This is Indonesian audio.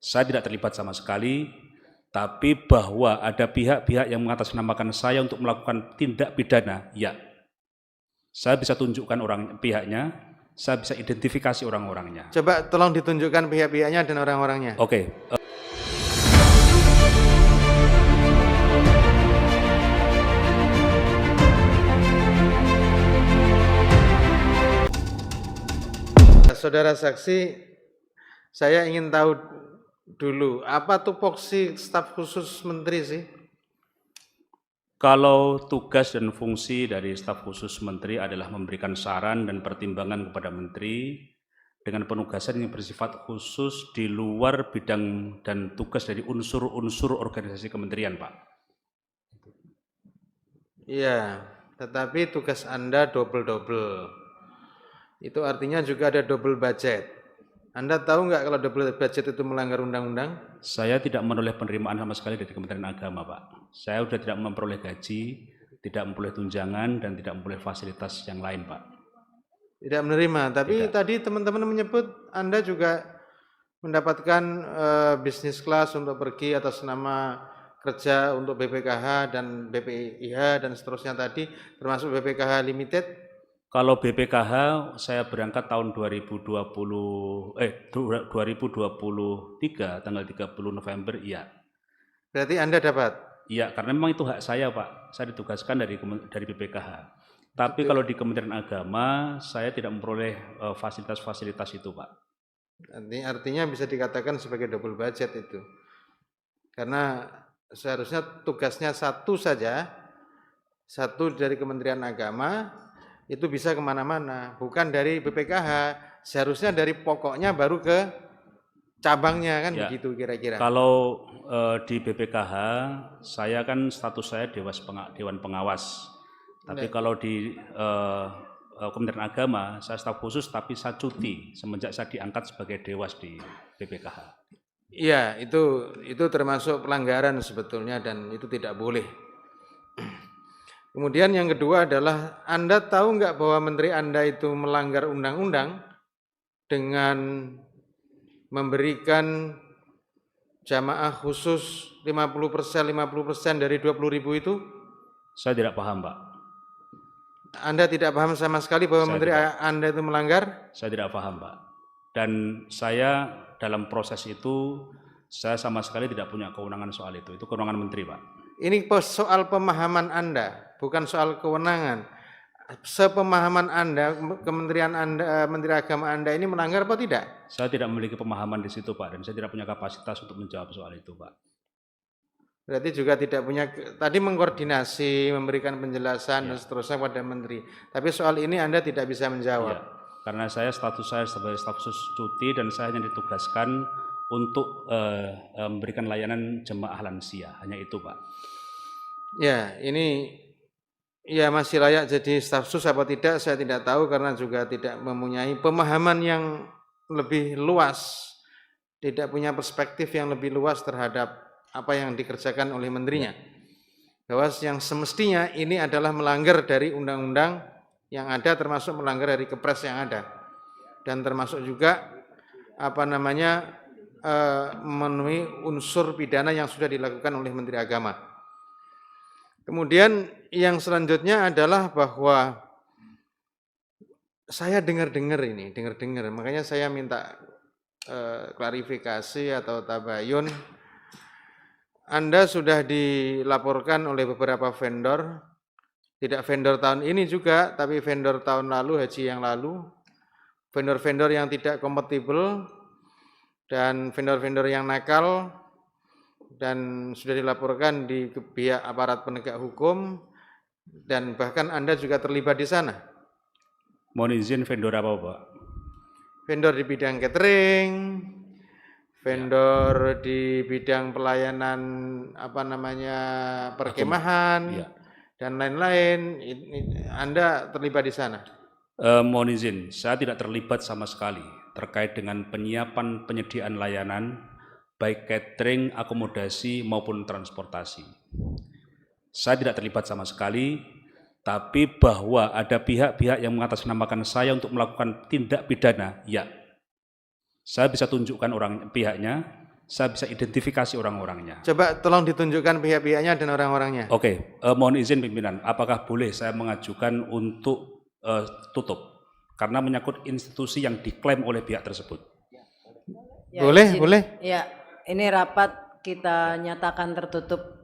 Saya tidak terlibat sama sekali, tapi bahwa ada pihak-pihak yang mengatasnamakan saya untuk melakukan tindak pidana, ya. Saya bisa tunjukkan pihaknya, saya bisa identifikasi orang-orangnya. Coba tolong ditunjukkan pihak-pihaknya dan orang-orangnya. Oke. Saudara saksi, saya ingin tahu dulu, apa tupoksi staf khusus menteri sih? Kalau tugas dan fungsi dari staf khusus menteri adalah memberikan saran dan pertimbangan kepada menteri dengan penugasan yang bersifat khusus di luar bidang dan tugas dari unsur-unsur organisasi kementerian, Pak. Iya, tetapi tugas Anda double-double. Itu artinya juga ada double budget. Anda tahu nggak kalau double budget itu melanggar undang-undang? Saya tidak menoleh penerimaan sama sekali dari Kementerian Agama, Pak. Saya sudah tidak memperoleh gaji, tidak memperoleh tunjangan, dan tidak memperoleh fasilitas yang lain, Pak. Tidak menerima, tapi Tidak. tadi teman-teman menyebut Anda juga mendapatkan bisnis kelas untuk pergi atas nama kerja untuk BPKH dan BPIH dan seterusnya tadi, termasuk BPKH Limited. Kalau BPKH saya berangkat tahun 2023 tanggal 30 November, iya. Berarti Anda dapat? Iya, karena memang itu hak saya, Pak. Saya ditugaskan dari BPKH. Tapi kalau di Kementerian Agama saya tidak memperoleh fasilitas-fasilitas itu, Pak. Artinya bisa dikatakan sebagai double budget itu. Karena seharusnya tugasnya satu saja, satu dari Kementerian Agama, itu bisa kemana-mana, bukan dari BPKH, seharusnya dari pokoknya baru ke cabangnya, kan ya, begitu kira-kira. Kalau di BPKH, saya kan status saya Dewan Pengawas, tapi kalau di Kementerian Agama, saya staf khusus tapi saya cuti semenjak saya diangkat sebagai Dewas di BPKH. Iya, itu termasuk pelanggaran sebetulnya dan itu tidak boleh. Kemudian yang kedua adalah, Anda tahu nggak bahwa menteri Anda itu melanggar undang-undang dengan memberikan jamaah khusus 50% dari 20.000 itu? Saya tidak paham, Pak. Anda tidak paham sama sekali bahwa menteri Anda itu melanggar? Saya tidak paham, Pak. Dan saya dalam proses itu, saya sama sekali tidak punya kewenangan soal itu. Itu kewenangan menteri, Pak. Ini soal pemahaman Anda, bukan soal kewenangan. Sepemahaman Anda, kementerian Anda, Menteri Agama Anda ini melanggar apa tidak? Saya tidak memiliki pemahaman di situ, Pak, dan saya tidak punya kapasitas untuk menjawab soal itu, Pak. Berarti juga tidak punya, tadi mengkoordinasi, memberikan penjelasan dan seterusnya pada menteri. Tapi soal ini Anda tidak bisa menjawab. Karena status saya sebagai staf khusus cuti dan saya hanya ditugaskan untuk memberikan layanan jemaah lansia, hanya itu, Pak. Ya, ini ya masih layak jadi staf khusus apa tidak, saya tidak tahu karena juga tidak mempunyai pemahaman yang lebih luas, tidak punya perspektif yang lebih luas terhadap apa yang dikerjakan oleh menterinya. Bahwa yang semestinya ini adalah melanggar dari undang-undang yang ada, termasuk melanggar dari Kepres yang ada, dan termasuk juga memenuhi unsur pidana yang sudah dilakukan oleh Menteri Agama. Kemudian yang selanjutnya adalah bahwa saya dengar-dengar, makanya saya minta klarifikasi atau tabayun. Anda sudah dilaporkan oleh beberapa vendor, tidak vendor tahun ini juga, tapi vendor tahun lalu, haji yang lalu, vendor-vendor yang tidak kompatibel, dan vendor-vendor yang nakal, dan sudah dilaporkan di pihak aparat penegak hukum, dan bahkan Anda juga terlibat di sana. Mohon izin, vendor apa, Pak? Vendor di bidang catering, vendor di bidang pelayanan perkemahan, dan lain-lain. Anda terlibat di sana? Mohon izin, saya tidak terlibat sama sekali terkait dengan penyediaan layanan, baik catering, akomodasi, maupun transportasi. Saya tidak terlibat sama sekali, tapi bahwa ada pihak-pihak yang mengatasnamakan saya untuk melakukan tindak pidana, ya. Saya bisa tunjukkan pihaknya, saya bisa identifikasi orang-orangnya. Coba tolong ditunjukkan pihak-pihaknya dan orang-orangnya. Oke, mohon izin pimpinan, apakah boleh saya mengajukan untuk tutup? Karena menyangkut institusi yang diklaim oleh pihak tersebut. Ya, boleh, izin. boleh. Ya, ini rapat kita nyatakan tertutup.